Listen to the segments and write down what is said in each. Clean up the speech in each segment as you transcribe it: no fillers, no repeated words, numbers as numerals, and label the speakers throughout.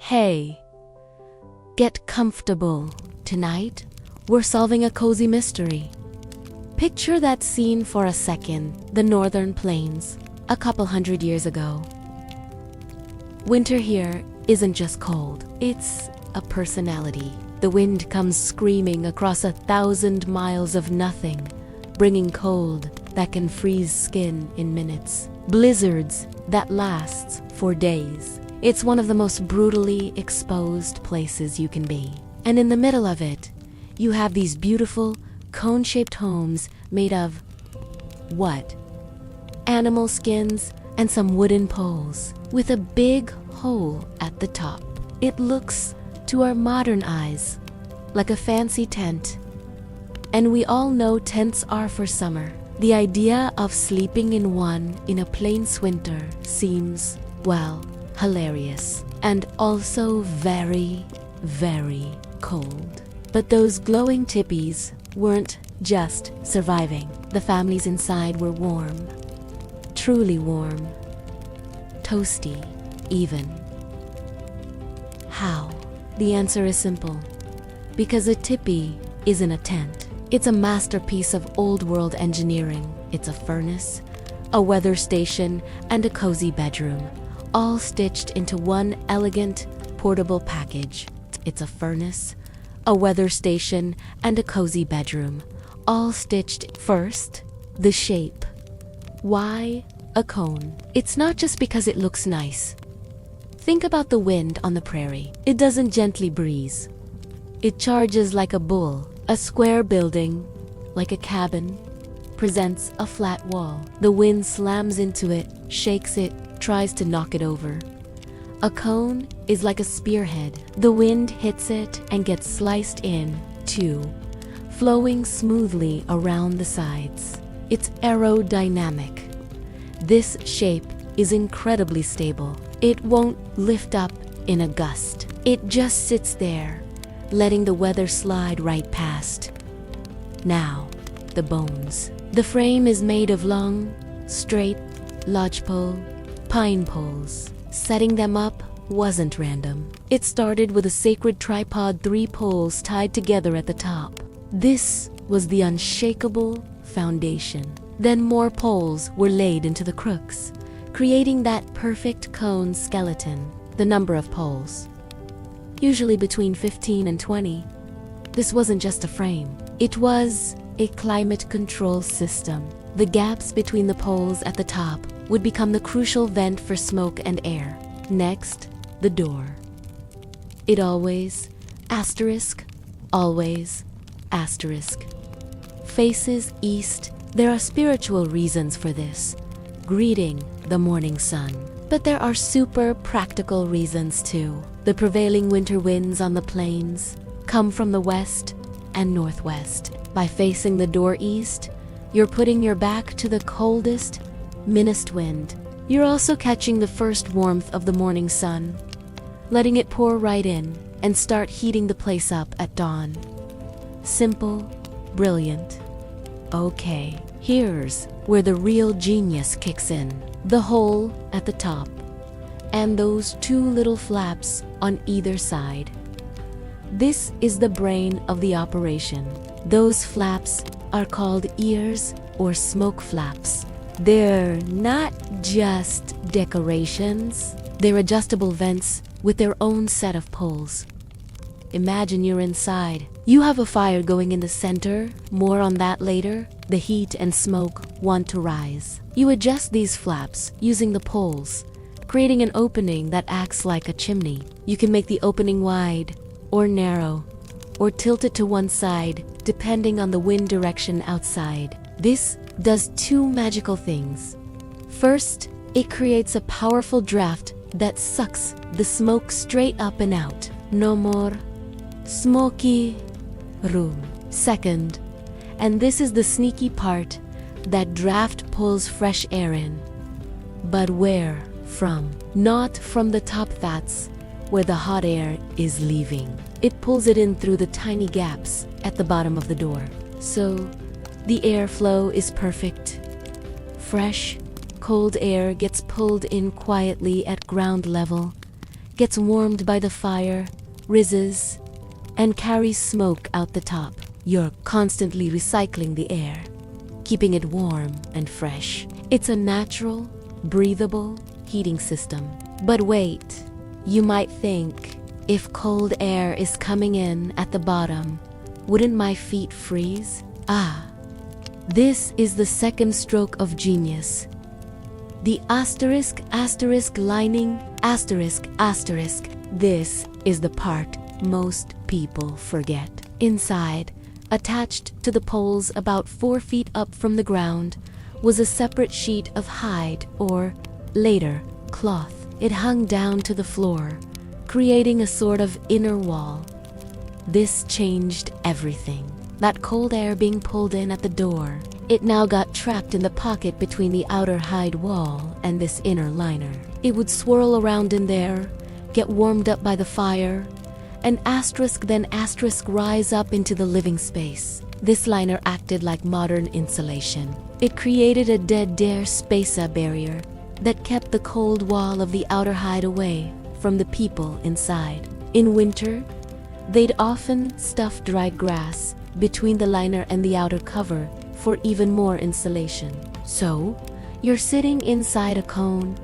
Speaker 1: Hey, get comfortable. Tonight, we're solving a cozy mystery. Picture that scene for a second, the northern plains, a couple hundred years ago. Winter here isn't just cold, it's a personality. The wind comes screaming across 1,000 miles of nothing, bringing cold that can freeze skin in minutes. Blizzards that lasts for days. It's one of the most brutally exposed places you can be. And in the middle of it, you have these beautiful, cone-shaped homes made of what? Animal skins and some wooden poles with a big hole at the top. It looks, to our modern eyes, like a fancy tent. And we all know tents are for summer. The idea of sleeping in one in a plains winter seems, well, hilarious. And also very, very cold. But those glowing tipis weren't just surviving. The families inside were warm. Truly warm. Toasty, even. How? The answer is simple. Because a tipi isn't a tent. It's a masterpiece of old-world engineering. It's a furnace, a weather station, and a cozy bedroom, all stitched into one elegant, portable package. It's a furnace, a weather station, and a cozy bedroom, all stitched. First, the shape. Why a cone? It's not just because it looks nice. Think about the wind on the prairie. It doesn't gently breeze. It charges like a bull. A square building, like a cabin, presents a flat wall. The wind slams into it, shakes it, tries to knock it over. A cone is like a spearhead. The wind hits it and gets sliced in, too, flowing smoothly around the sides. It's aerodynamic. This shape is incredibly stable. It won't lift up in a gust. It just sits there, letting the weather slide right past. Now, the bones. The frame is made of long, straight, lodgepole, pine poles. Setting them up wasn't random. It started with a sacred tripod, 3 poles tied together at the top. This was the unshakable foundation. Then more poles were laid into the crooks, creating that perfect cone skeleton. The number of poles, usually between 15 and 20. This wasn't just a frame. It was a climate control system. The gaps between the poles at the top would become the crucial vent for smoke and air. Next, the door. It always, always, faces east. There are spiritual reasons for this, greeting the morning sun. But there are super practical reasons too. The prevailing winter winds on the plains come from the west and northwest. By facing the door east, you're putting your back to the coldest, meanest wind. You're also catching the first warmth of the morning sun, letting it pour right in and start heating the place up at dawn. Simple, brilliant. Okay, here's where the real genius kicks in. The hole at the top, and those 2 little flaps on either side. This is the brain of the operation. Those flaps are called ears or smoke flaps. They're not just decorations. They're adjustable vents with their own set of poles. Imagine you're inside. You have a fire going in the center. More on that later. The heat and smoke want to rise. You adjust these flaps using the poles, creating an opening that acts like a chimney. You can make the opening wide or narrow, or tilt it to one side, depending on the wind direction outside. This does 2 magical things. First, it creates a powerful draft that sucks the smoke straight up and out. No more smoky room. Second, and this is the sneaky part, that draft pulls fresh air in. But where from? Not from the top vats, where the hot air is leaving. It pulls it in through the tiny gaps at the bottom of the door. So, the airflow is perfect. Fresh, cold air gets pulled in quietly at ground level, gets warmed by the fire, rises, and carries smoke out the top. You're constantly recycling the air, keeping it warm and fresh. It's a natural, breathable heating system. But wait, you might think, if cold air is coming in at the bottom, wouldn't my feet freeze? This is the second stroke of genius. The asterisk lining asterisk. This is the part most people forget. Inside, attached to the poles about 4 feet up from the ground, was a separate sheet of hide or, later, cloth. It hung down to the floor, creating a sort of inner wall. This changed everything. That cold air being pulled in at the door, it now got trapped in the pocket between the outer hide wall and this inner liner. It would swirl around in there, get warmed up by the fire, and then asterisk rise up into the living space. This liner acted like modern insulation. It created a dead air spacer barrier that kept the cold wall of the outer hide away from the people inside. In winter, they'd often stuff dried grass between the liner and the outer cover for even more insulation. So, you're sitting inside a cone,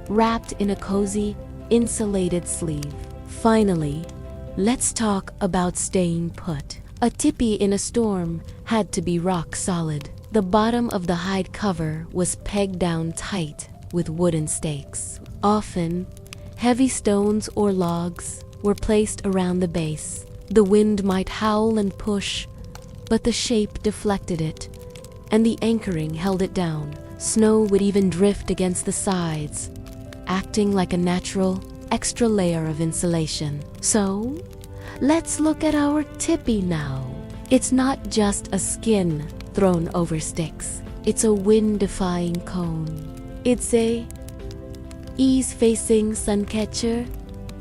Speaker 1: wrapped in a cozy, insulated sleeve. Finally, let's talk about staying put. A tipi in a storm had to be rock solid. The bottom of the hide cover was pegged down tight with wooden stakes. Often, heavy stones or logs were placed around the base. The wind might howl and push, but the shape deflected it, and the anchoring held it down. Snow would even drift against the sides, acting like a natural, extra layer of insulation. So, let's look at our tipi now. It's not just a skin thrown over sticks. It's a wind-defying cone. It's a east-facing sun catcher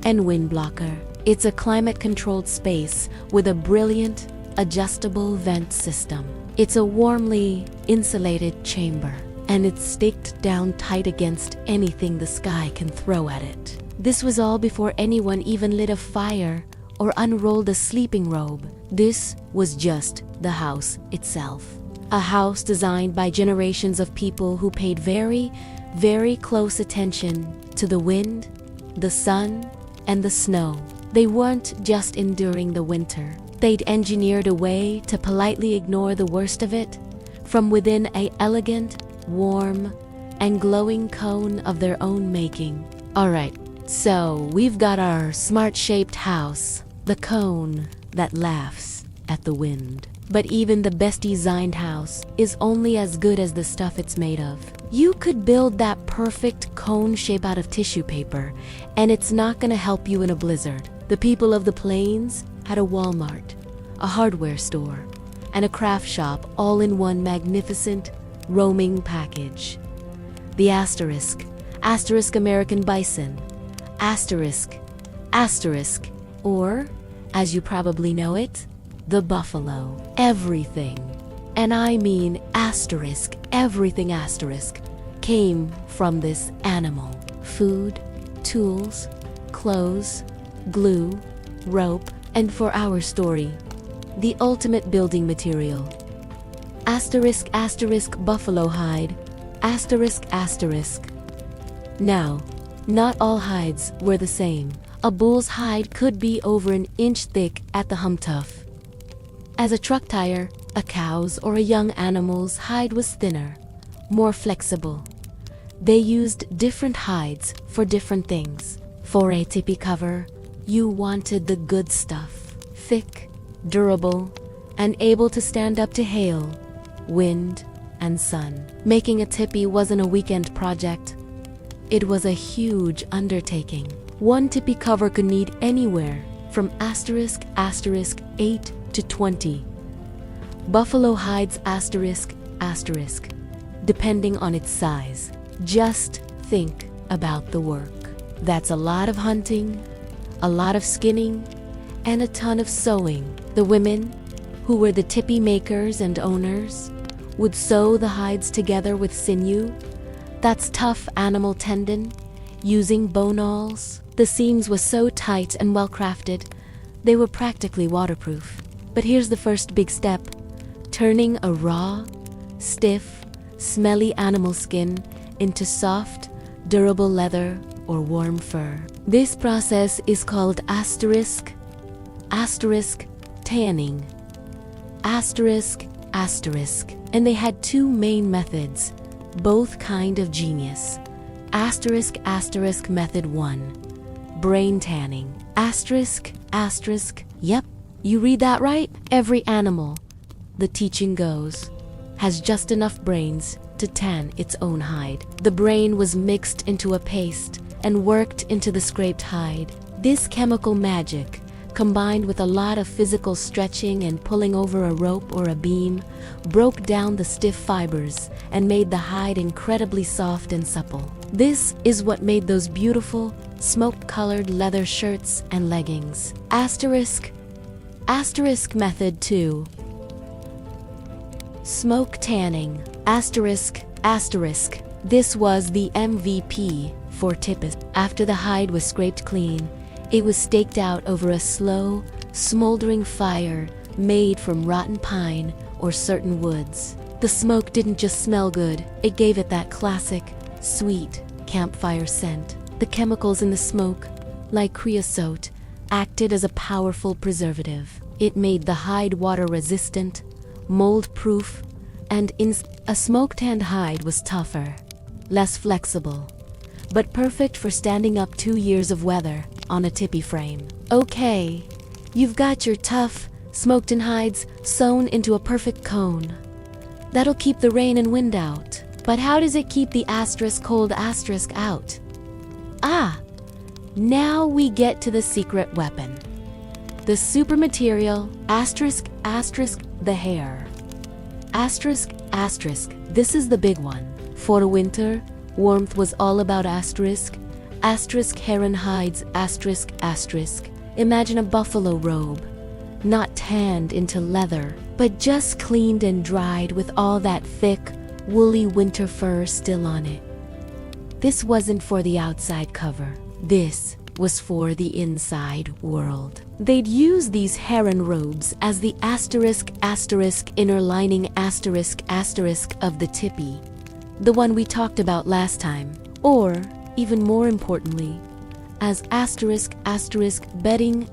Speaker 1: and wind blocker. It's a climate-controlled space with a brilliant, adjustable vent system. It's a warmly insulated chamber, and it's staked down tight against anything the sky can throw at it. This was all before anyone even lit a fire or unrolled a sleeping robe. This was just the house itself. A house designed by generations of people who paid very, very close attention to the wind, the sun, and the snow. They weren't just enduring the winter. They'd engineered a way to politely ignore the worst of it from within an elegant, warm, and glowing cone of their own making. Alright, so we've got our smart-shaped house, the cone that laughs at the wind. But even the best designed house is only as good as the stuff it's made of. You could build that perfect cone shape out of tissue paper, and it's not gonna help you in a blizzard. The people of the plains had a Walmart, a hardware store, and a craft shop all in one magnificent, roaming package. The asterisk American bison, asterisk, or, as you probably know it, the buffalo. Everything, and I mean asterisk, everything asterisk, came from this animal. Food, tools, clothes, glue, rope, and for our story, the ultimate building material. Asterisk buffalo hide, asterisk. Now, not all hides were the same. A bull's hide could be over an inch thick at the humtuff. As a truck tire, a cow's or a young animal's hide was thinner, more flexible. They used different hides for different things. For a tipi cover, you wanted the good stuff, thick, durable, and able to stand up to hail, wind, and sun. Making a tipi wasn't a weekend project. It was a huge undertaking. One tipi cover could need anywhere from asterisk 8 to 20. Buffalo hides asterisk, depending on its size. Just think about the work. That's a lot of hunting, a lot of skinning, and a ton of sewing. The women, who were the tipi makers and owners, would sew the hides together with sinew, that's tough animal tendon, using bone awls, The seams were so tight and well crafted, they were practically waterproof. But here's the first big step: turning a raw, stiff, smelly animal skin into soft, durable leather or warm fur. This process is called tanning. And they had two main methods, both kind of genius. Method 1, brain tanning. Yep, you read that right? Every animal, the teaching goes, has just enough brains to tan its own hide. The brain was mixed into a paste and worked into the scraped hide. This chemical magic, combined with a lot of physical stretching and pulling over a rope or a beam, broke down the stiff fibers and made the hide incredibly soft and supple. This is what made those beautiful, smoke-colored leather shirts and leggings. Method 2, smoke tanning. This was the MVP for tipis. After the hide was scraped clean, it was staked out over a slow, smoldering fire made from rotten pine or certain woods. The smoke didn't just smell good, it gave it that classic, sweet campfire scent. The chemicals in the smoke, like creosote, acted as a powerful preservative. It made the hide water-resistant, mold-proof, and a smoke-tanned hide was tougher, less flexible, but perfect for standing up 2 years of weather on a tipi frame. Okay, you've got your tough, smoked-in hides sewn into a perfect cone. That'll keep the rain and wind out. But how does it keep the cold out? Now we get to the secret weapon. The super material, the hair. This is the big one. For winter, warmth was all about heron hides, Imagine a buffalo robe, not tanned into leather, but just cleaned and dried with all that thick, woolly winter fur still on it. This wasn't for the outside cover. This was for the inside world. They'd use these heron robes as the inner lining of the tipi, the one we talked about last time, or, even more importantly, as bedding,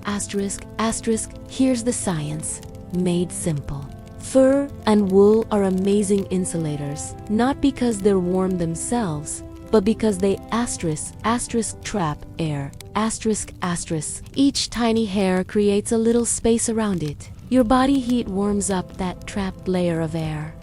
Speaker 1: here's the science, made simple. Fur and wool are amazing insulators, not because they're warm themselves, but because they trap air, Each tiny hair creates a little space around it. Your body heat warms up that trapped layer of air,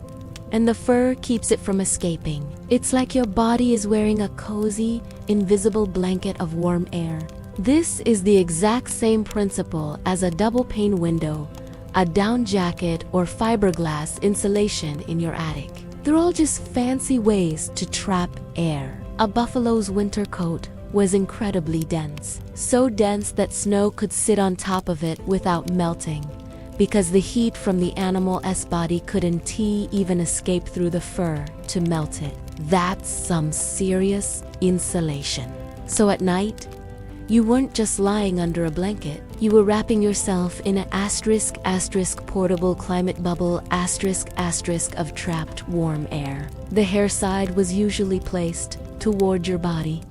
Speaker 1: and the fur keeps it from escaping. It's like your body is wearing a cozy, invisible blanket of warm air. This is the exact same principle as a double-pane window, a down jacket, or fiberglass insulation in your attic. They're all just fancy ways to trap air. A buffalo's winter coat was incredibly dense, so dense that snow could sit on top of it without melting, because the heat from the animal's body couldn't even escape through the fur to melt it. That's some serious insulation. So at night, you weren't just lying under a blanket, you were wrapping yourself in a portable climate bubble of trapped warm air. The hair side was usually placed toward your body,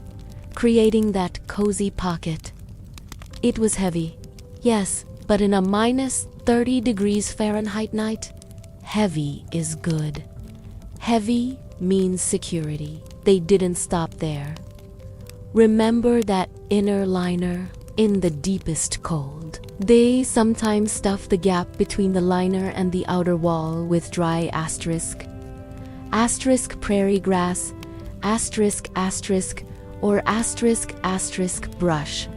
Speaker 1: creating that cozy pocket. It was heavy, yes, but in a -30°F night, heavy is good. Heavy means security. They didn't stop there. Remember that inner liner in the deepest cold. They sometimes stuff the gap between the liner and the outer wall with dry prairie grass, or brush,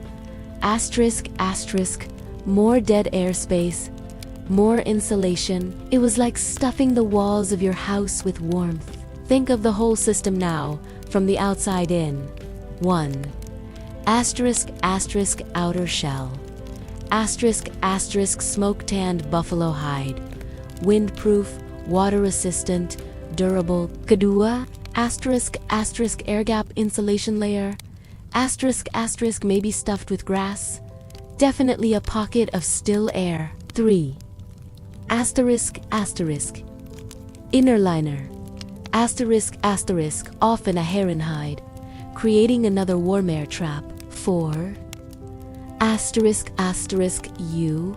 Speaker 1: more dead airspace, more insulation. It was like stuffing the walls of your house with warmth. Think of the whole system now, from the outside in. 1. Outer shell. Smoke-tanned buffalo hide. Windproof, water-resistant, durable. Kedua, air gap insulation layer. Asterisk asterisk may be stuffed with grass. Definitely a pocket of still air. 3. Asterisk asterisk. Inner liner. Asterisk asterisk, often a heron hide, creating another warm air trap. 4. Asterisk asterisk you.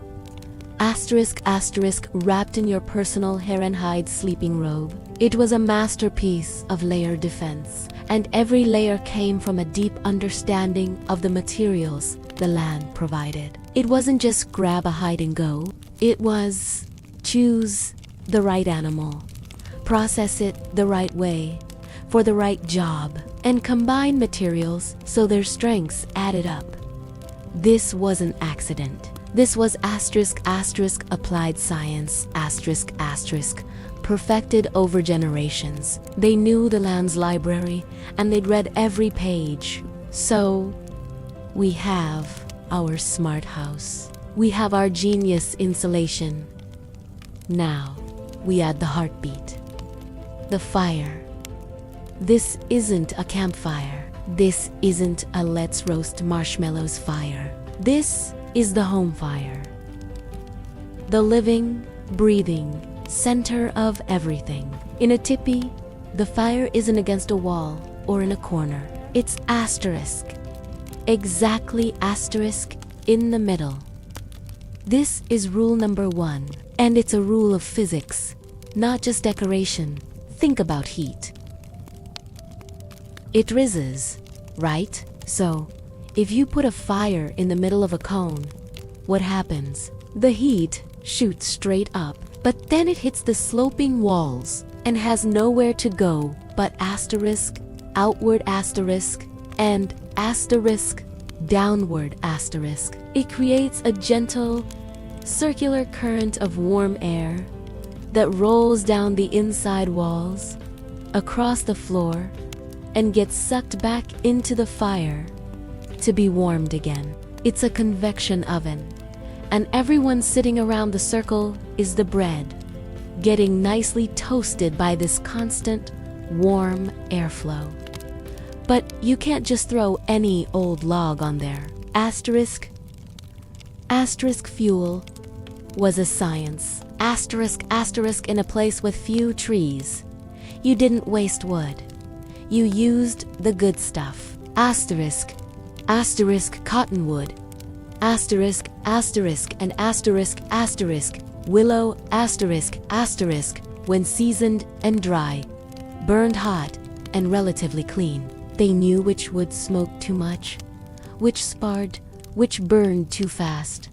Speaker 1: Asterisk asterisk, wrapped in your personal heron hide sleeping robe. It was a masterpiece of layer defense, and every layer came from a deep understanding of the materials the land provided. It wasn't just grab a hide and go. It was choose the right animal, process it the right way, for the right job, and combine materials so their strengths added up. This was an accident. This was asterisk asterisk applied science, asterisk asterisk, perfected over generations. They knew the land's library, and they'd read every page. So, we have our smart house. We have our genius insulation. Now, we add the heartbeat. The fire. This isn't a campfire. This isn't a let's roast marshmallows fire. This is the home fire. The living, breathing center of everything. In a tipi, the fire isn't against a wall or in a corner. It's asterisk. Exactly asterisk in the middle. This is rule number 1, and it's a rule of physics, not just decoration. Think about heat. It rises, right? So, if you put a fire in the middle of a cone, what happens? The heat shoots straight up, but then it hits the sloping walls and has nowhere to go but asterisk, outward asterisk, and asterisk, downward asterisk. It creates a gentle, circular current of warm air that rolls down the inside walls, across the floor, and gets sucked back into the fire to be warmed again. It's a convection oven, and everyone sitting around the circle is the bread, getting nicely toasted by this constant, warm airflow. But you can't just throw any old log on there. Asterisk fuel was a science. Asterisk in a place with few trees. You didn't waste wood. You used the good stuff. Asterisk cottonwood. Asterisk and asterisk willow asterisk when seasoned and dry, burned hot and relatively clean. They knew which wood smoked too much, which sparred, which burned too fast.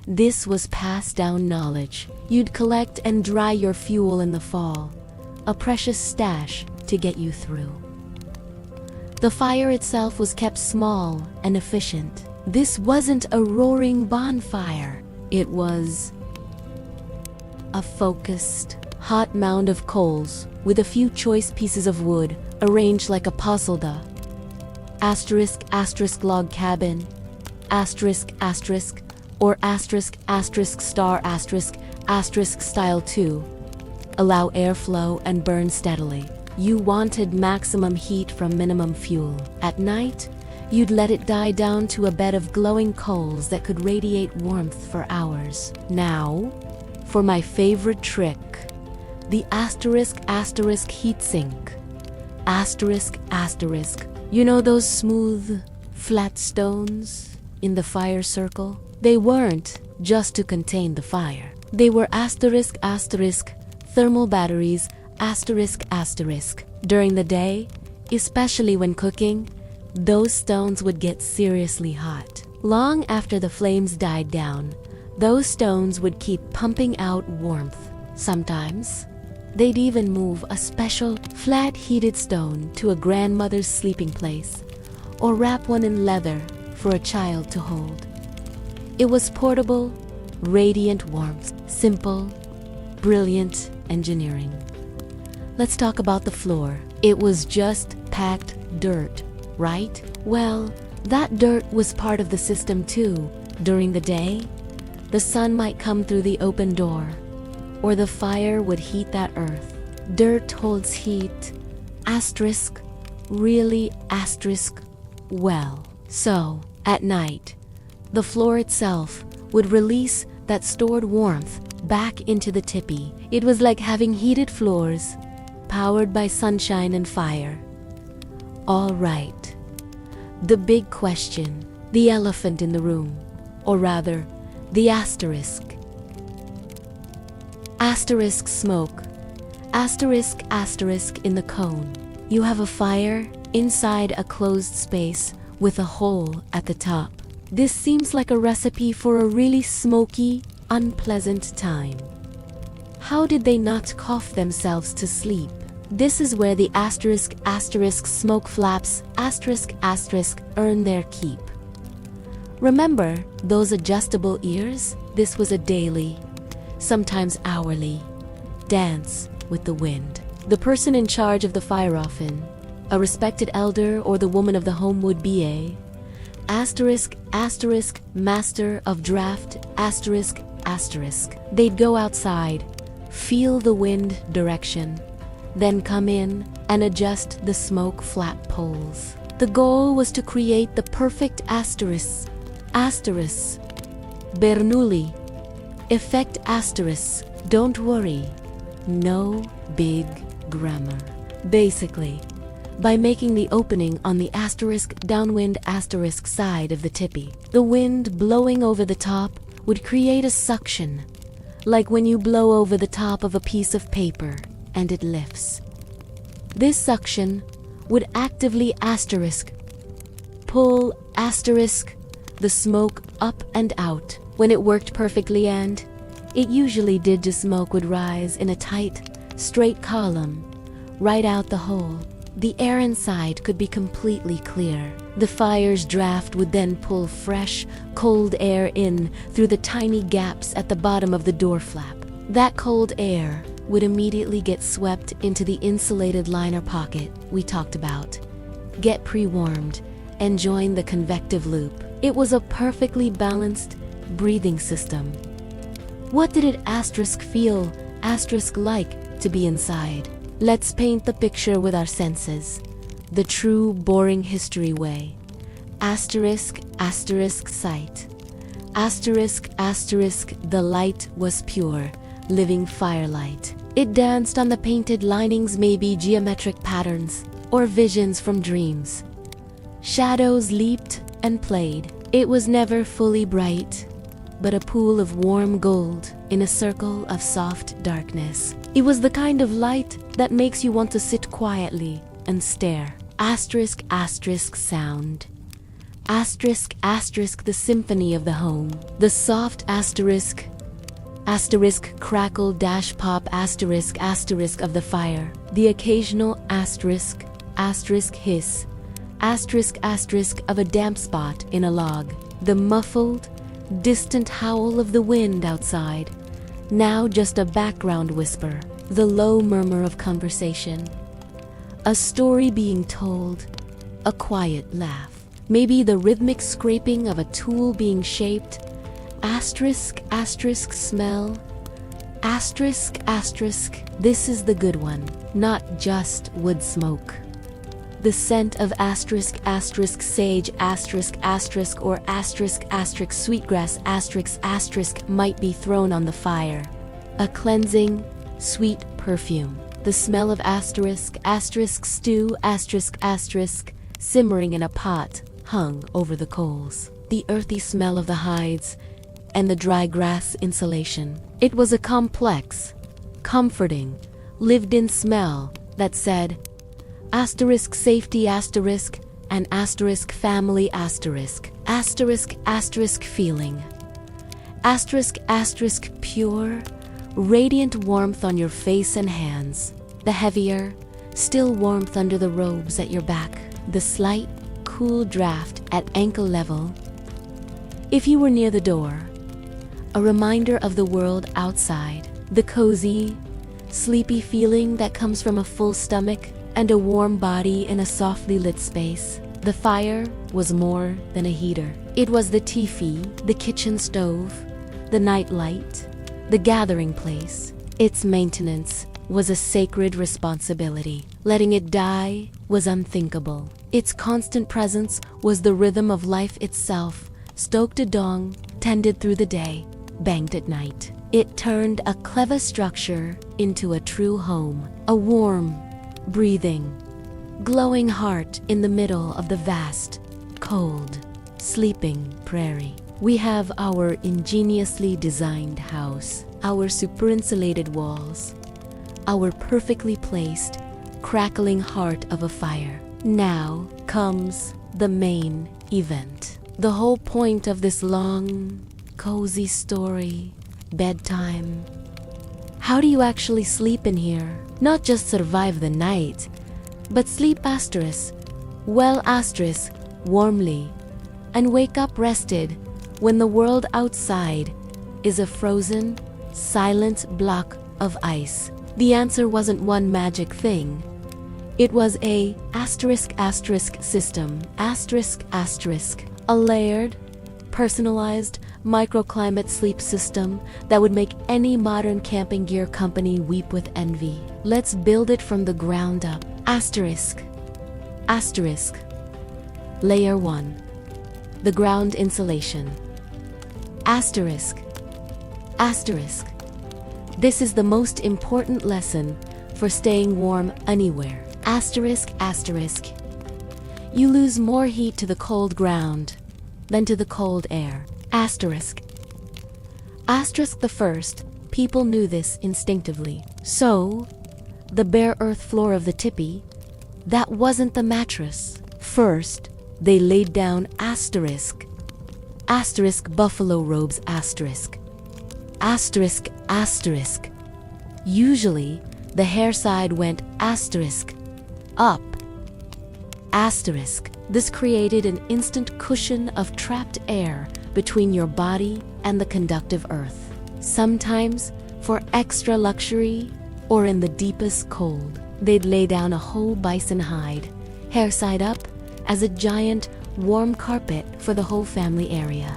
Speaker 1: This was passed down knowledge. You'd collect and dry your fuel in the fall, a precious stash to get you through. The fire itself was kept small and efficient. This wasn't a roaring bonfire. It was a focused, hot mound of coals with a few choice pieces of wood arranged like a puzzle. Asterisk log cabin, asterisk or asterisk star asterisk style 2. Allow airflow and burn steadily. You wanted maximum heat from minimum fuel. At night, you'd let it die down to a bed of glowing coals that could radiate warmth for hours. Now, for my favorite trick, the asterisk heat sink. Asterisk. You know those smooth, flat stones in the fire circle? They weren't just to contain the fire. They were asterisk thermal batteries, asterisk. During the day, especially when cooking, those stones would get seriously hot. Long after the flames died down, those stones would keep pumping out warmth. Sometimes, they'd even move a special flat heated stone to a grandmother's sleeping place, or wrap one in leather for a child to hold. It was portable, radiant warmth, simple, brilliant engineering. Let's talk about the floor. It was just packed dirt, right? Well, that dirt was part of the system too. During the day, the sun might come through the open door, or the fire would heat that earth. Dirt holds heat. Asterisk, really asterisk, well. So, at night, the floor itself would release that stored warmth back into the tipi. It was like having heated floors, powered by sunshine and fire. All right. The big question, the elephant in the room, or rather, the asterisk. Asterisk smoke. Asterisk in the cone. You have a fire inside a closed space with a hole at the top. This seems like a recipe for a really smoky, unpleasant time. How did they not cough themselves to sleep? This is where the asterisk smoke flaps asterisk earn their keep. Remember those adjustable ears? This was a daily, sometimes hourly, dance with the wind. The person in charge of the fire, often a respected elder or the woman of the home, would be a asterisk master of draft asterisk. They'd go outside, feel the wind direction, then come in and adjust the smoke flap poles. The goal was to create the perfect asterisk Bernoulli effect asterisk. Don't worry, no big grammar. Basically, by making the opening on the downwind side of the tipi, the wind blowing over the top would create a suction, like when you blow over the top of a piece of paper and it lifts. This suction would actively pull the smoke up and out. When it worked perfectly, and it usually did, the smoke would rise in a tight, straight column right out the hole. The air inside could be completely clear. The fire's draft would then pull fresh, cold air in through the tiny gaps at the bottom of the door flap. That cold air would immediately get swept into the insulated liner pocket we talked about, get pre-warmed, and join the convective loop. It was a perfectly balanced breathing system. What did it feel like to be inside? Let's paint the picture with our senses. The true boring history way. Sight. The light was pure, living firelight. It danced on the painted linings, maybe geometric patterns or visions from dreams. Shadows leaped and played. It was never fully bright, but a pool of warm gold in a circle of soft darkness. It was the kind of light that makes you want to sit quietly and stare. Sound. The symphony of the home. The soft crackle dash pop of the fire. The occasional hiss of a damp spot in a log. The muffled, distant howl of the wind outside, now just a background whisper. The low murmur of conversation. A story being told, a quiet laugh. Maybe the rhythmic scraping of a tool being shaped. Smell. This is the good one, not just wood smoke. The scent of sage or sweetgrass might be thrown on the fire. A cleansing, sweet perfume. The smell of stew simmering in a pot hung over the coals. The earthy smell of the hides and the dry grass insulation. It was a complex, comforting, lived-in smell that said safety and family feeling. Pure, radiant warmth on your face and hands. The heavier, still warmth under the robes at your back. The slight, cool draft at ankle level. If you were near the door, a reminder of the world outside. The cozy, sleepy feeling that comes from a full stomach and a warm body in a softly lit space. The fire was more than a heater. It was the tipi, the kitchen stove, the night light, the gathering place. Its maintenance was a sacred responsibility. Letting it die was unthinkable. Its constant presence was the rhythm of life itself, stoked at dawn, tended through the day, banked at night. It turned a clever structure into a true home, a warm, breathing, glowing heart in the middle of the vast, cold, sleeping prairie. We have our ingeniously designed house, our super-insulated walls, our perfectly placed, crackling heart of a fire. Now comes the main event. The whole point of this long, cozy story, bedtime. How do you actually sleep in here? Not just survive the night, but sleep warmly, and wake up rested when the world outside is a frozen, silent block of ice. The answer wasn't one magic thing. It was a system, a layered, personalized, microclimate sleep system that would make any modern camping gear company weep with envy. Let's build it from the ground up. Layer 1. The ground insulation. This is the most important lesson for staying warm anywhere. You lose more heat to the cold ground than to the cold air. The first, people knew this instinctively. So, the bare earth floor of the Tipi, that wasn't the mattress. First, they laid down buffalo robes Usually, the hair side went up. This created an instant cushion of trapped air between your body and the conductive earth. Sometimes, for extra luxury, or in the deepest cold, they'd lay down a whole bison hide, hair side up, as a giant, warm carpet for the whole family area.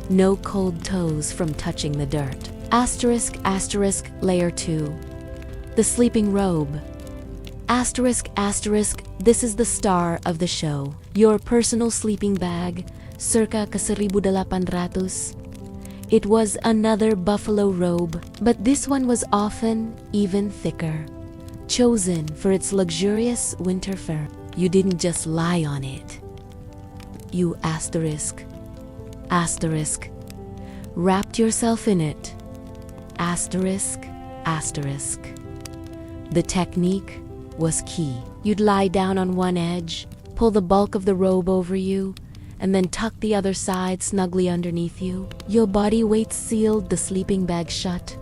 Speaker 1: No cold toes from touching the dirt. Layer 2. The sleeping robe. This is the star of the show. Your personal sleeping bag, circa 1,800. It was another buffalo robe, but this one was often even thicker, chosen for its luxurious winter fur. You didn't just lie on it. You wrapped yourself in it. The technique was key. You'd lie down on one edge, pull the bulk of the robe over you, and then tuck the other side snugly underneath you. Your body weight sealed the sleeping bag shut,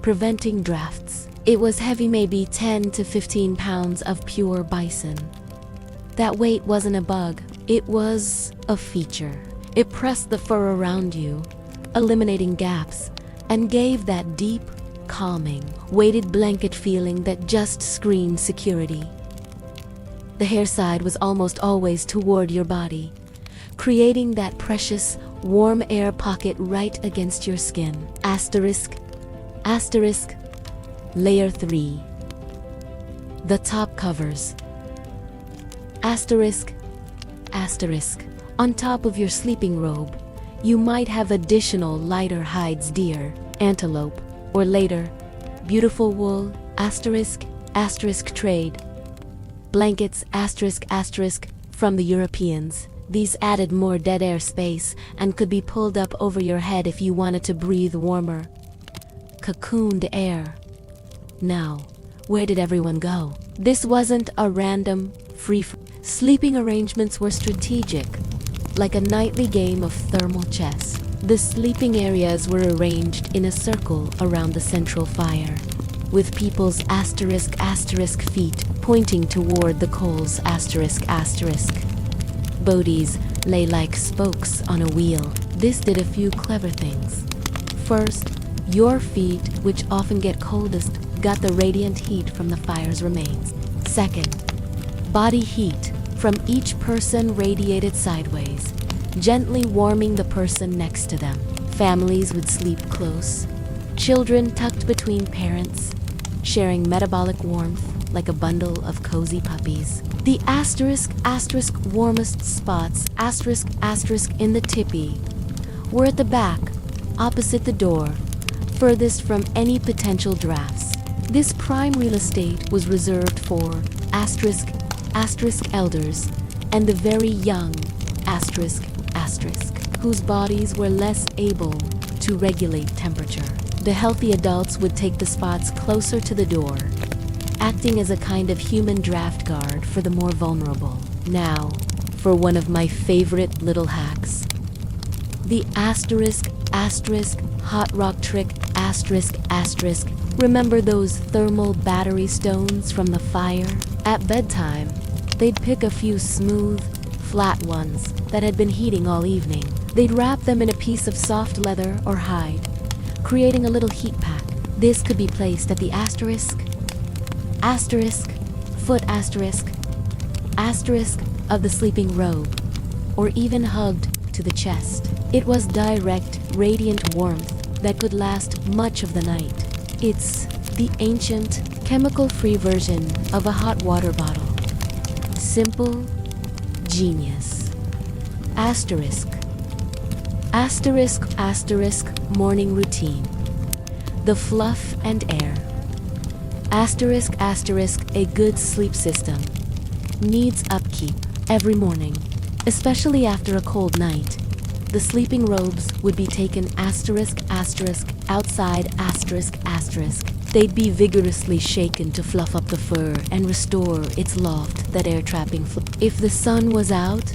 Speaker 1: preventing drafts. It was heavy, maybe 10 to 15 pounds of pure bison. That weight wasn't a bug, it was a feature. It pressed the fur around you, eliminating gaps, and gave that deep, calming, weighted blanket feeling that just screamed security. The hair side was almost always toward your body, creating that precious, warm air pocket right against your skin. Layer 3. The top covers. On top of your sleeping robe, you might have additional lighter hides, deer, antelope, or later, beautiful wool, trade, blankets, from the Europeans. These added more dead air space and could be pulled up over your head if you wanted to breathe warmer, cocooned air. Now, where did everyone go? This wasn't a random, sleeping arrangements were strategic, like a nightly game of thermal chess. The sleeping areas were arranged in a circle around the central fire, with people's feet pointing toward the coals. Bodies lay like spokes on a wheel. This did a few clever things. First, your feet, which often get coldest, got the radiant heat from the fire's remains. Second, body heat from each person radiated sideways, gently warming the person next to them. Families would sleep close, children tucked between parents, sharing metabolic warmth. like a bundle of cozy puppies. The asterisk warmest spots asterisk in the Tipi were at the back, opposite the door, furthest from any potential drafts. This prime real estate was reserved for asterisk elders and the very young asterisk whose bodies were less able to regulate temperature. The healthy adults would take the spots closer to the door, acting as a kind of human draft guard for the more vulnerable. Now, for one of my favorite little hacks. The asterisk hot rock trick asterisk. Remember those thermal battery stones from the fire? At bedtime, they'd pick a few smooth, flat ones that had been heating all evening. They'd wrap them in a piece of soft leather or hide, creating a little heat pack. This could be placed at the foot of the sleeping robe, or even hugged to the chest. It was direct, radiant warmth that could last much of the night. It's the ancient, chemical-free version of a hot water bottle. Simple, genius. Morning routine. The fluff and air. A good sleep system needs upkeep every morning, especially after a cold night. The sleeping robes would be taken outside They'd be vigorously shaken to fluff up the fur and restore its loft, that air-trapping If the sun was out,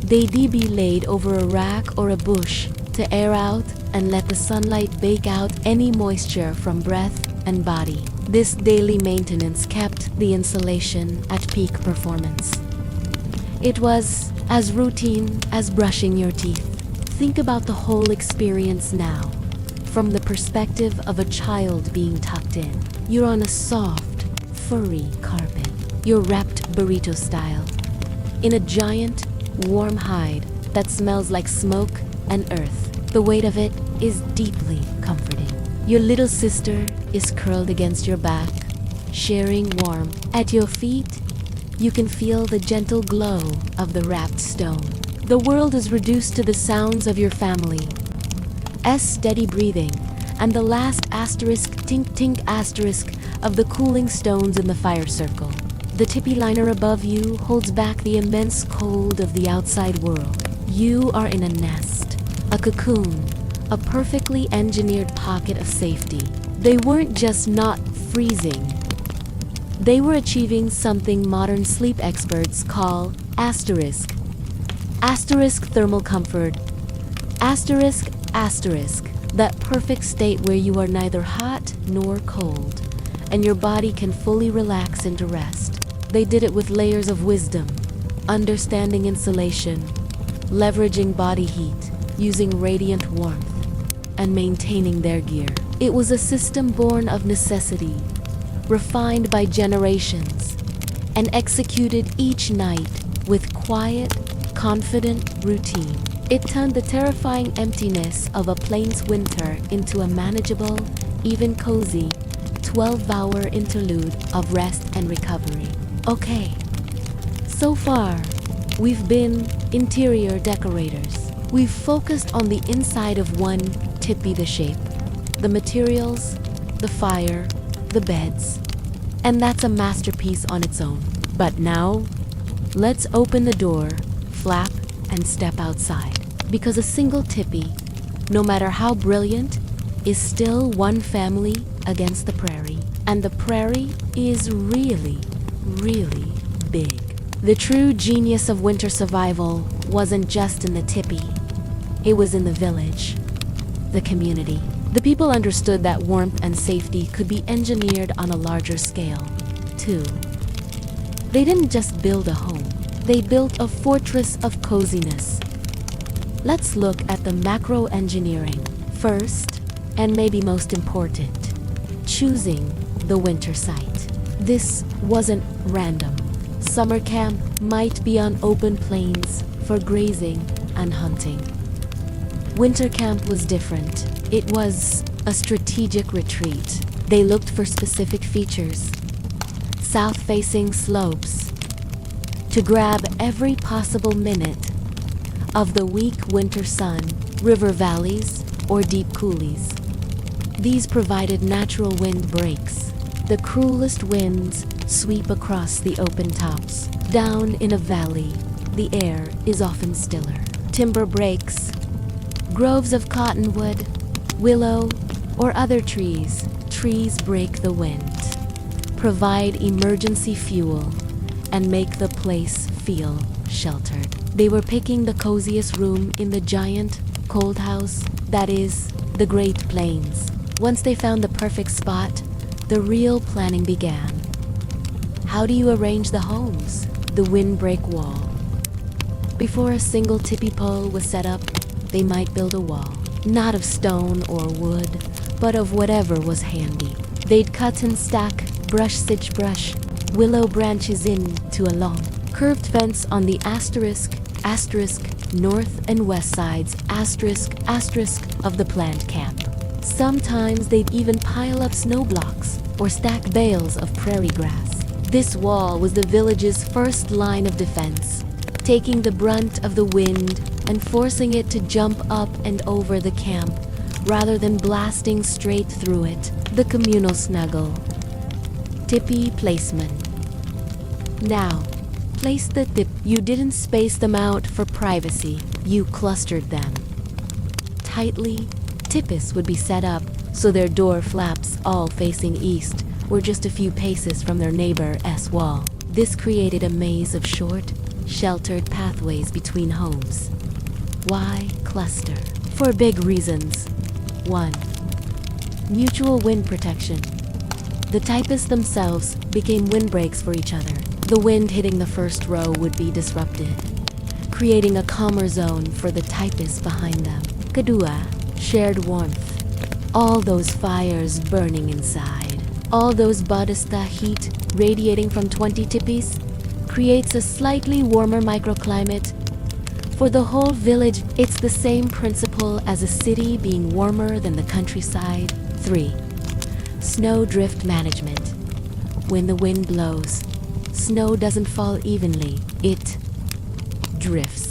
Speaker 1: they'd be laid over a rack or a bush to air out and let the sunlight bake out any moisture from breath and body. This daily maintenance kept the insulation at peak performance. It was as routine as brushing your teeth. Think about the whole experience now, from the perspective of a child being tucked in. You're on a soft, furry carpet. You're wrapped burrito style, in a giant, warm hide that smells like smoke and earth. The weight of it is deeply comforting. Your little sister is curled against your back, sharing warmth. At your feet, you can feel the gentle glow of the wrapped stone. The world is reduced to the sounds of your family's steady breathing and the last tink of the cooling stones in the fire circle. The Tipi liner above you holds back the immense cold of the outside world. You are in a nest, a cocoon, a perfectly engineered pocket of safety. They weren't just not freezing. They were achieving something modern sleep experts call thermal comfort. That perfect state where you are neither hot nor cold, and your body can fully relax into rest. They did it with layers of wisdom, understanding insulation, leveraging body heat, using radiant warmth, and maintaining their gear. It was a system born of necessity, refined by generations, and executed each night with quiet, confident routine. It turned the terrifying emptiness of a plains winter into a manageable, even cozy, 12-hour interlude of rest and recovery. Okay, so far, we've been interior decorators. We've focused on the inside of one Tipi, the shape, the materials, the fire, the beds, and that's a masterpiece on its own. But now, let's open the door, flap, and step outside. Because a single Tipi, no matter how brilliant, is still one family against the prairie. And the prairie is really, really big. The true genius of winter survival wasn't just in the Tipi. It was in the village, the community. The people understood that warmth and safety could be engineered on a larger scale, too. They didn't just build a home. They built a fortress of coziness. Let's look at the macro engineering. First, and maybe most important, choosing the winter site. This wasn't random. Summer camp might be on open plains for grazing and hunting. Winter camp was different. It was a strategic retreat. They looked for specific features. south-facing slopes to grab every possible minute of the weak winter sun, river valleys, or deep coulees. These provided natural wind breaks. The cruelest winds sweep across the open tops. Down in a valley, the air is often stiller. Timber breaks, groves of cottonwood, willow, or other trees break the wind, provide emergency fuel, and make the place feel sheltered. They were picking the coziest room in the giant, cold house that is the Great Plains. Once they found the perfect spot, the real planning began. How do you arrange the homes? The windbreak wall. Before a single tipi pole was set up, they might build a wall, not of stone or wood, but of whatever was handy. They'd cut and stack sagebrush, willow branches into a long, curved fence on the asterisk, north and west sides, asterisk, of the planned camp. Sometimes they'd even pile up snow blocks or stack bales of prairie grass. This wall was the village's first line of defense, taking the brunt of the wind and forcing it to jump up and over the camp rather than blasting straight through it. The communal snuggle. Tipi placement. Now, place the tip. You didn't space them out for privacy. You clustered them tightly. Tipis would be set up so their door flaps, all facing east, were just a few paces from their neighbor's wall. This created a maze of short, sheltered pathways between homes. Why cluster? For big reasons. 1. Mutual wind protection. The typists themselves became windbreaks for each other. The wind hitting the first row would be disrupted, creating a calmer zone for the typists behind them. Kedua, shared warmth. All those fires burning inside, all those Badista heat radiating from 20 tipis, creates a slightly warmer microclimate for the whole village. It's the same principle as a city being warmer than the countryside. 3. Snow drift management. When the wind blows, snow doesn't fall evenly, it drifts.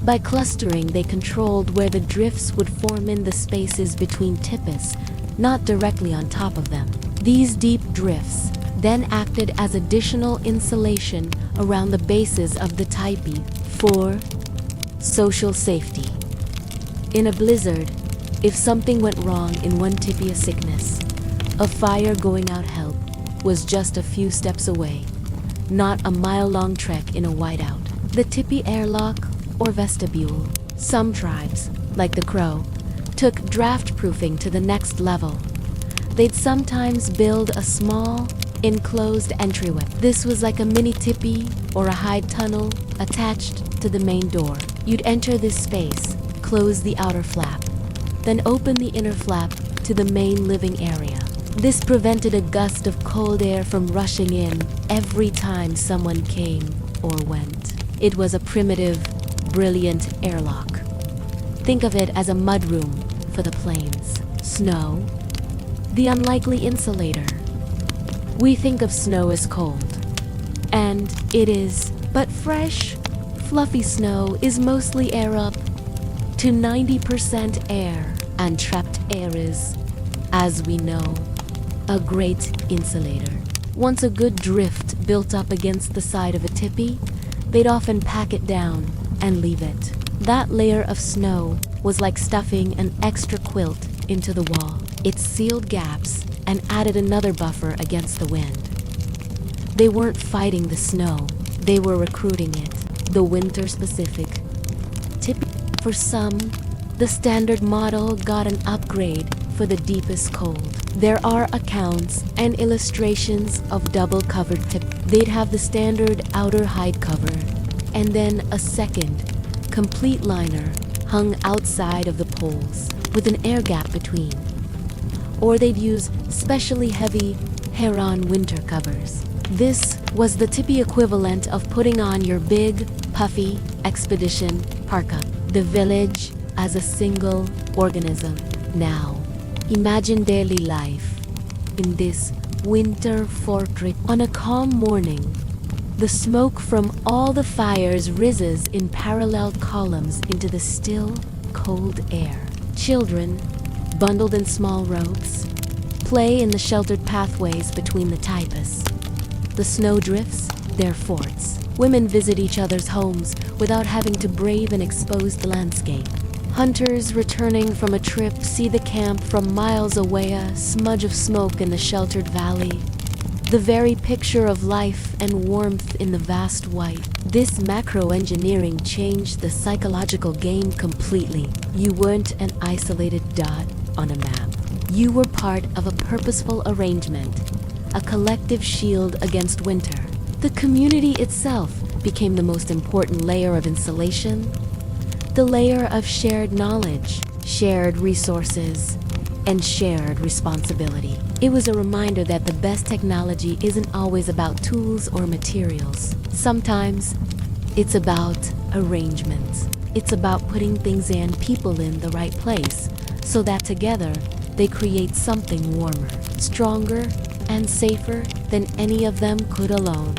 Speaker 1: By clustering, they controlled where the drifts would form in the spaces between tipis, not directly on top of them. These deep drifts then acted as additional insulation around the bases of the tipi. 4. Social safety. In a blizzard, if something went wrong in one tipi, a sickness, a fire going out help was just a few steps away, not a mile-long trek in a whiteout. The tipi airlock or vestibule. Some tribes, like the Crow, took draft-proofing to the next level. They'd sometimes build a small, enclosed entryway. This was like a mini tipi or a hide tunnel attached to the main door. You'd enter this space, close the outer flap, then open the inner flap to the main living area. This prevented a gust of cold air from rushing in every time someone came or went. It was a primitive, brilliant airlock. Think of it as a mudroom for the plains. Snow, the unlikely insulator. We think of snow as cold, and it is, but fresh, fluffy snow is mostly air up to 90% air, and trapped air is, as we know, a great insulator. Once a good drift built up against the side of a tipi, they'd often pack it down and leave it. That layer of snow was like stuffing an extra quilt into the wall. It sealed gaps and added another buffer against the wind. They weren't fighting the snow, they were recruiting it. The winter-specific tipi. For some, the standard model got an upgrade for the deepest cold. There are accounts and illustrations of double-covered tip. They'd have the standard outer hide cover, and then a second, complete liner hung outside of the poles, with an air gap between. Or they'd use specially heavy Heron winter covers. This was the tipi equivalent of putting on your big, puffy expedition parka. The village as a single organism. Now, imagine daily life in this winter fortress. On a calm morning, the smoke from all the fires rises in parallel columns into the still, cold air. Children, bundled in small robes, play in the sheltered pathways between the tipis. The snowdrifts, their forts. Women visit each other's homes without having to brave an exposed landscape. Hunters returning from a trip see the camp from miles away, a smudge of smoke in the sheltered valley. The very picture of life and warmth in the vast white. This macro-engineering changed the psychological game completely. You weren't an isolated dot on a map. You were part of a purposeful arrangement, a collective shield against winter. The community itself became the most important layer of insulation, the layer of shared knowledge, shared resources, and shared responsibility. It was a reminder that the best technology isn't always about tools or materials. Sometimes it's about arrangements. It's about putting things and people in the right place so that together they create something warmer, stronger, and safer than any of them could alone.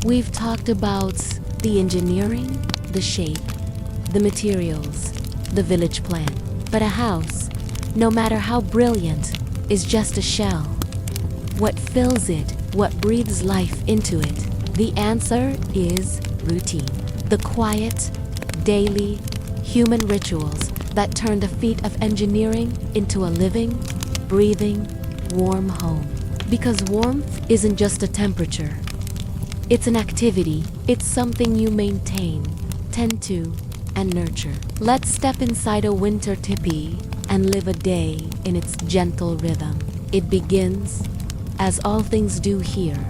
Speaker 1: We've talked about the engineering, the shape, the materials, the village plan. But a house, no matter how brilliant, is just a shell. What fills it, what breathes life into it? The answer is routine. The quiet, daily, human rituals that turn the feat of engineering into a living, breathing, warm home. Because warmth isn't just a temperature. It's an activity. It's something you maintain, tend to, and nurture. Let's step inside a winter tipi and live a day in its gentle rhythm. It begins, as all things do here,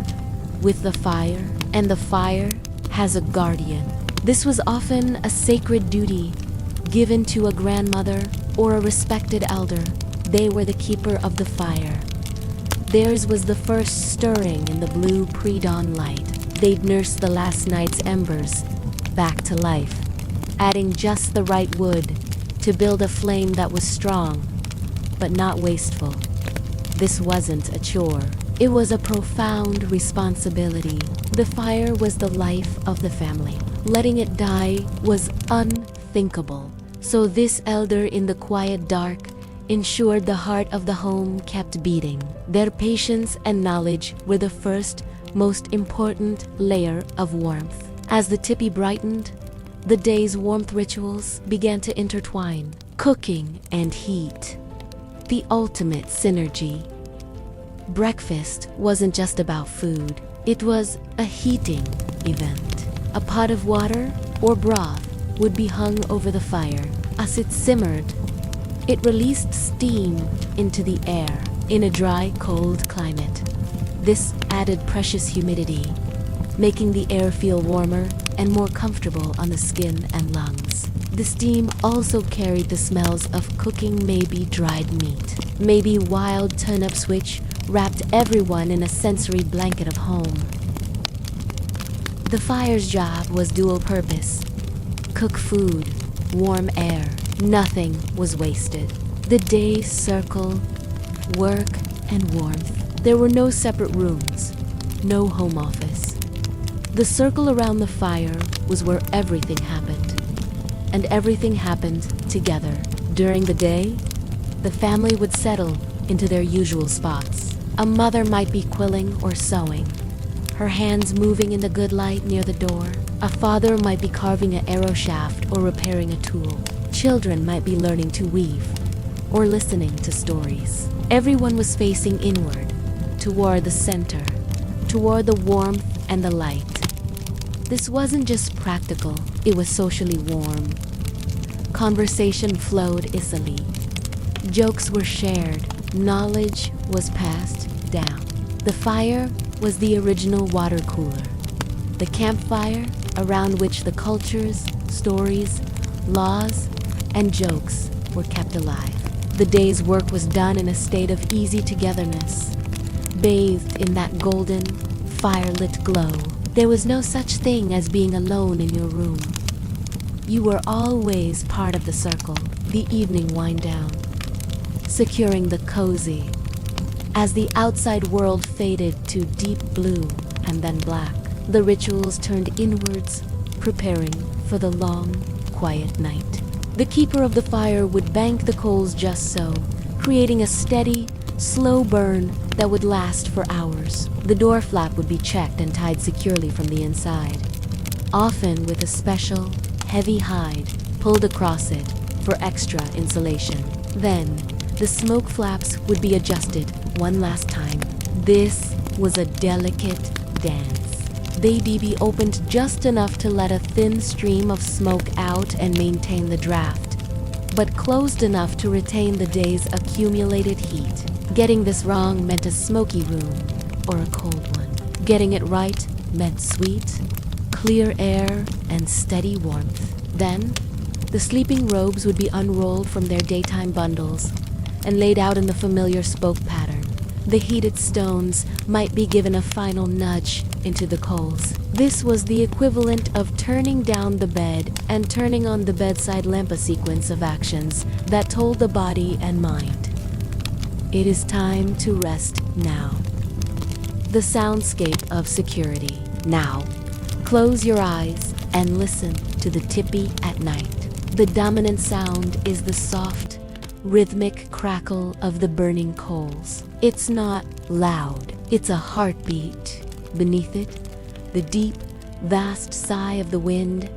Speaker 1: with the fire, and the fire has a guardian. This was often a sacred duty given to a grandmother or a respected elder. They were the keeper of the fire. Theirs was the first stirring in the blue pre-dawn light. They'd nurse the last night's embers back to life, adding just the right wood to build a flame that was strong, but not wasteful. This wasn't a chore. It was a profound responsibility. The fire was the life of the family. Letting it die was unthinkable. So this elder in the quiet dark ensured the heart of the home kept beating. Their patience and knowledge were the first, most important layer of warmth. As the tipi brightened, the day's warmth rituals began to intertwine. Cooking and heat, the ultimate synergy. Breakfast wasn't just about food. It was a heating event. A pot of water or broth would be hung over the fire. As it simmered, it released steam into the air in a dry, cold climate. This added precious humidity, making the air feel warmer and more comfortable on the skin and lungs. The steam also carried the smells of cooking, maybe dried meat, maybe wild turnips, which wrapped everyone in a sensory blanket of home. The fire's job was dual purpose: cook food, warm air. Nothing was wasted. The day's circle, work and warmth. There were no separate rooms, no home office. The circle around the fire was where everything happened, and everything happened together. During the day, the family would settle into their usual spots. A mother might be quilling or sewing, her hands moving in the good light near the door. A father might be carving an arrow shaft or repairing a tool. Children might be learning to weave or listening to stories. Everyone was facing inward, toward the center, toward the warmth and the light. This wasn't just practical, it was socially warm. Conversation flowed easily. Jokes were shared. Knowledge was passed down. The fire was the original water cooler. The campfire around which the cultures, stories, laws, and jokes were kept alive. The day's work was done in a state of easy togetherness, bathed in that golden, fire-lit glow. There was no such thing as being alone in your room. You were always part of the circle. The evening wind down, securing the cozy, as the outside world faded to deep blue and then black. The rituals turned inwards, preparing for the long, quiet night. The keeper of the fire would bank the coals just so, creating a steady, slow burn that would last for hours. The door flap would be checked and tied securely from the inside, often with a special, heavy hide pulled across it for extra insulation. Then, the smoke flaps would be adjusted one last time. This was a delicate dance. They'd be opened just enough to let a thin stream of smoke out and maintain the draft, but closed enough to retain the day's accumulated heat. Getting this wrong meant a smoky room or a cold one. Getting it right meant sweet, clear air and steady warmth. Then, the sleeping robes would be unrolled from their daytime bundles and laid out in the familiar spoke pattern. The heated stones might be given a final nudge into the coals. This was the equivalent of turning down the bed and turning on the bedside lamp, a sequence of actions that told the body and mind, it is time to rest now. The soundscape of security. Now, Close your eyes and listen to the tipi at night. The dominant sound is the soft, rhythmic crackle of the burning coals. It's not loud, it's a heartbeat. Beneath it, the deep, vast sigh of the wind.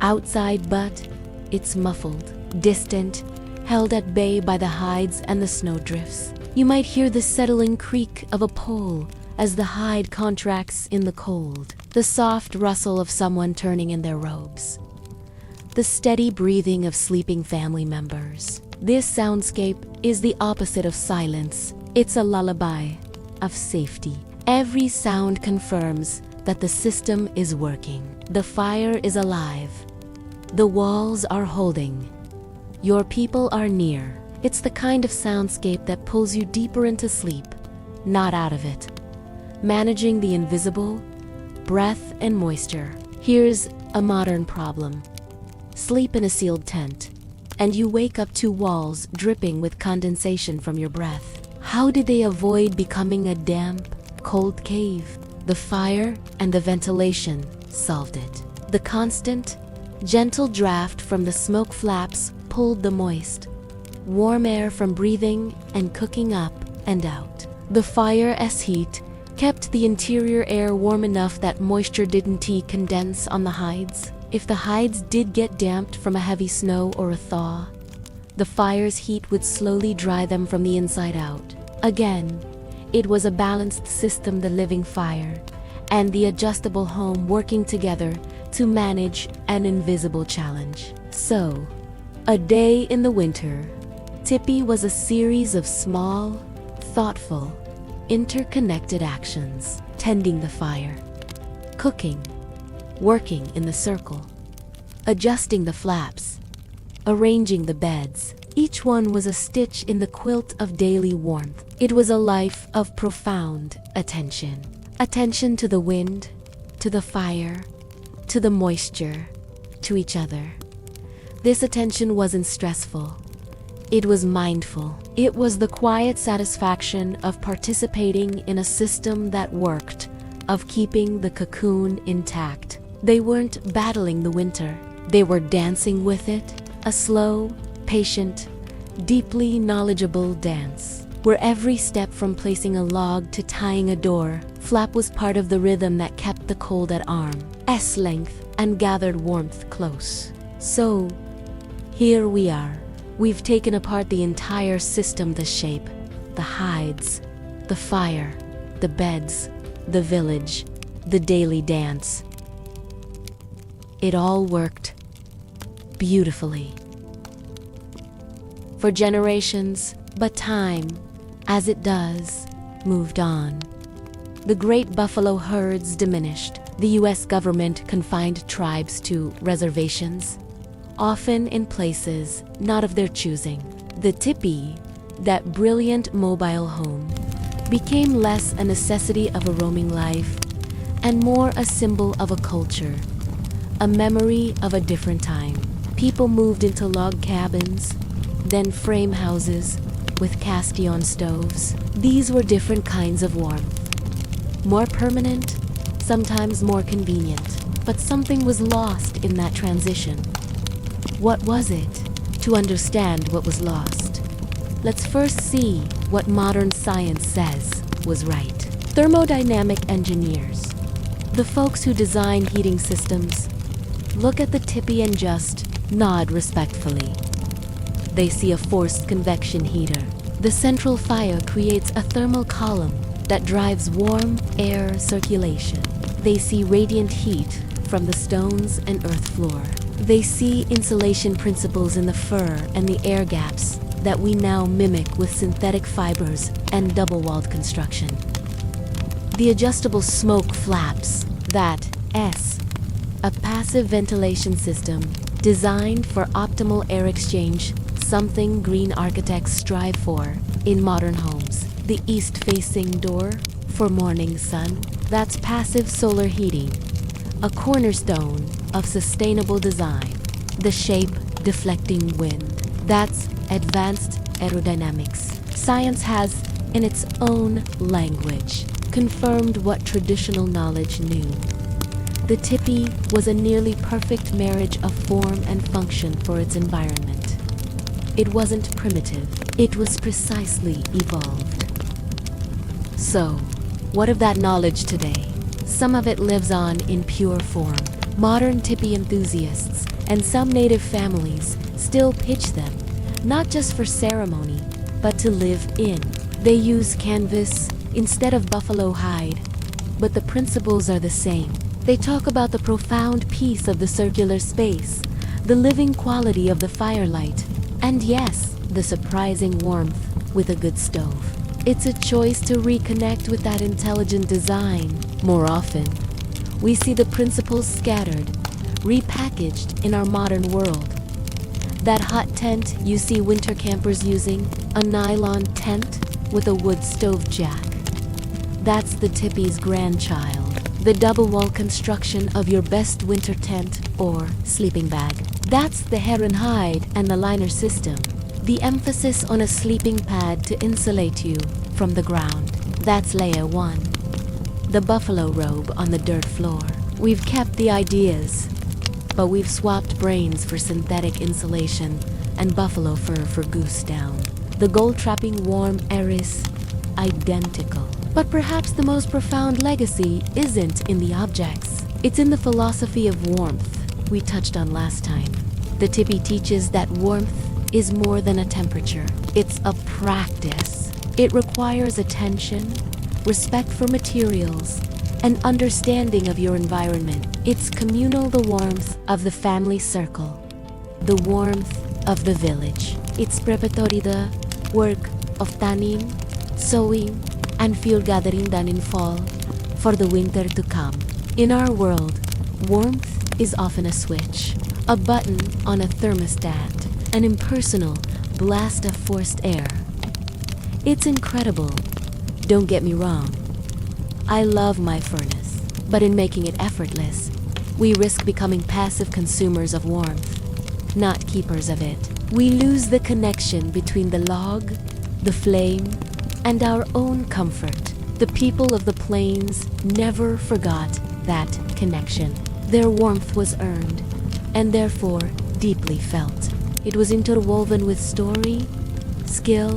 Speaker 1: Outside, but it's muffled, distant, held at bay by the hides and the snowdrifts. You might hear the settling creak of a pole as the hide contracts in the cold, the soft rustle of someone turning in their robes, the steady breathing of sleeping family members. This soundscape is the opposite of silence. It's a lullaby of safety. Every sound confirms that the system is working. The fire is alive. The walls are holding. Your people are near. It's the kind of soundscape that pulls you deeper into sleep, not out of it. Managing the invisible, breath and moisture. Here's a modern problem. Sleep in a sealed tent, and you wake up to walls dripping with condensation from your breath. How did they avoid becoming a damp, cold cave? The fire and the ventilation solved it. The constant, gentle draft from the smoke flaps pulled the moist, warm air from breathing and cooking up and out. The fire's heat kept the interior air warm enough that moisture didn't condense on the hides. If the hides did get damped from a heavy snow or a thaw, the fire's heat would slowly dry them from the inside out. Again, it was a balanced system, the living fire and the adjustable home working together to manage an invisible challenge. So, a day in the winter, Tipi was a series of small, thoughtful, interconnected actions. Tending the fire, cooking, working in the circle, adjusting the flaps, arranging the beds. Each one was a stitch in the quilt of daily warmth. It was a life of profound attention. Attention to the wind, to the fire, to the moisture, to each other. This attention wasn't stressful. It was mindful. It was the quiet satisfaction of participating in a system that worked, of keeping the cocoon intact. They weren't battling the winter. They were dancing with it, a slow, patient, deeply knowledgeable dance, where every step from placing a log to tying a door flap was part of the rhythm that kept the cold at arm's length and gathered warmth close. So, here we are. We've taken apart the entire system, the shape, the hides, the fire, the beds, the village, the daily dance. It all worked beautifully for generations, but time, as it does, moved on. The great buffalo herds diminished. The U.S. government confined tribes to reservations, often in places not of their choosing. The tipi, that brilliant mobile home, became less a necessity of a roaming life and more a symbol of a culture, a memory of a different time. People moved into log cabins, then frame houses with cast-iron stoves. These were different kinds of warmth, more permanent, sometimes more convenient, but something was lost in that transition. What was it? To understand what was lost, let's first see what modern science says was right. Thermodynamic engineers, the folks who design heating systems, look at the tipi and just nod respectfully. They see a forced convection heater. The central fire creates a thermal column that drives warm air circulation. They see radiant heat from the stones and earth floor. They see insulation principles in the fur and the air gaps that we now mimic with synthetic fibers and double-walled construction. The adjustable smoke flaps, a passive ventilation system designed for optimal air exchange, something green architects strive for in modern homes. The east-facing door for morning sun, that's passive solar heating, a cornerstone of sustainable design. The shape deflecting wind, that's advanced aerodynamics. Science has, in its own language, confirmed what traditional knowledge knew. The tipi was a nearly perfect marriage of form and function for its environment. It wasn't primitive, it was precisely evolved. So, what of that knowledge today? Some of it lives on in pure form. Modern tipi enthusiasts and some native families still pitch them, not just for ceremony, but to live in. They use canvas instead of buffalo hide, but the principles are the same. They talk about the profound peace of the circular space, the living quality of the firelight, and yes, the surprising warmth with a good stove. It's a choice to reconnect with that intelligent design. More often, we see the principles scattered, repackaged in our modern world. That hot tent you see winter campers using, a nylon tent with a wood stove jack. That's the tipi's grandchild. The double wall construction of your best winter tent or sleeping bag. That's the heron hide and the liner system. The emphasis on a sleeping pad to insulate you from the ground. That's layer 1. The buffalo robe on the dirt floor. We've kept the ideas, but we've swapped brains for synthetic insulation and buffalo fur for goose down. The gold-trapping warm air is identical. But perhaps the most profound legacy isn't in the objects. It's in the philosophy of warmth we touched on last time. The tipi teaches that warmth is more than a temperature. It's a practice. It requires attention, respect for materials, and understanding of your environment. It's communal, the warmth of the family circle, the warmth of the village. It's preparatory, the work of tanim, sowing, and field gathering done in fall for the winter to come. In our world, warmth is often a switch, a button on a thermostat, an impersonal blast of forced air. It's incredible, don't get me wrong. I love my furnace, but in making it effortless, we risk becoming passive consumers of warmth, not keepers of it. We lose the connection between the log, the flame, and our own comfort. The people of the plains never forgot that connection. Their warmth was earned, and therefore deeply felt. It was interwoven with story, skill,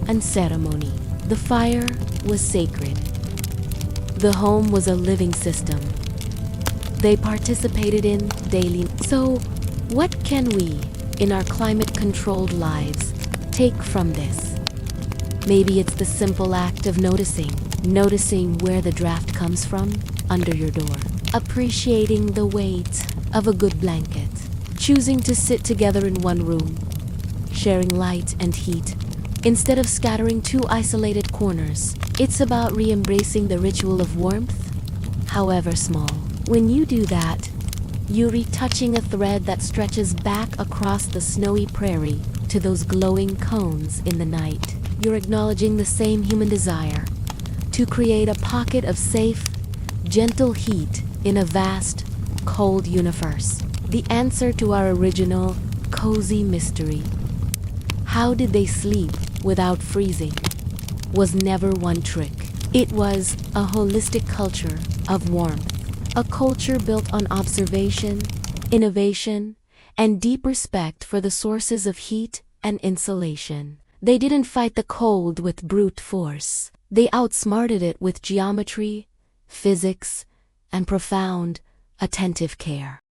Speaker 1: and ceremony. The fire was sacred. The home was a living system they participated in daily. So, what can we, in our climate-controlled lives, take from this? Maybe it's the simple act of noticing where the draft comes from under your door, appreciating the weight of a good blanket, choosing to sit together in one room, sharing light and heat, instead of scattering two isolated corners. It's about re-embracing the ritual of warmth, however small. When you do that, you're retouching a thread that stretches back across the snowy prairie to those glowing cones in the night. You're acknowledging the same human desire to create a pocket of safe, gentle heat in a vast, cold universe. The answer to our original, cozy mystery, how did they sleep without freezing, was never one trick. It was a holistic culture of warmth, a culture built on observation, innovation, and deep respect for the sources of heat and insulation. They didn't fight the cold with brute force. They outsmarted it with geometry, physics, and profound, attentive care.